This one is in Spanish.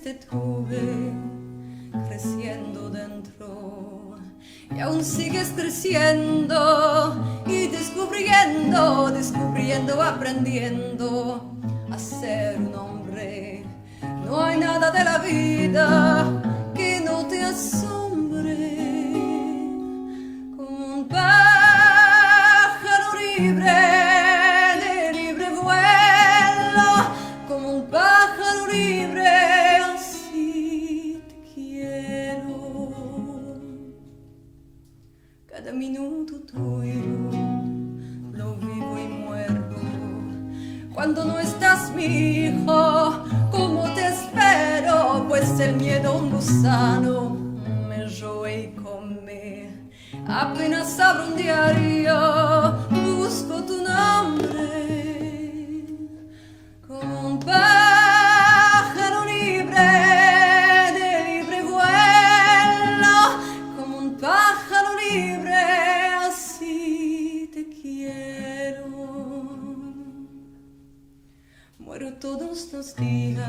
te tuve creciendo dentro y aún sigues creciendo y descubriendo, aprendiendo a ser un hombre. No hay nada de la vida que no te asombre, como un pájaro libre de libre vuelo, como un pájaro libre, así te quiero. Cada minuto tuyo lo vivo y muero. Cuando no estás, mi hijo, ¿cómo te espero? Pues el miedo, un gusano, me roe y come. Apenas abro un diario, busco tu nombre, como un pájaro libre de libre vuelo, como un pájaro libre, así te quiero. Muero todos los días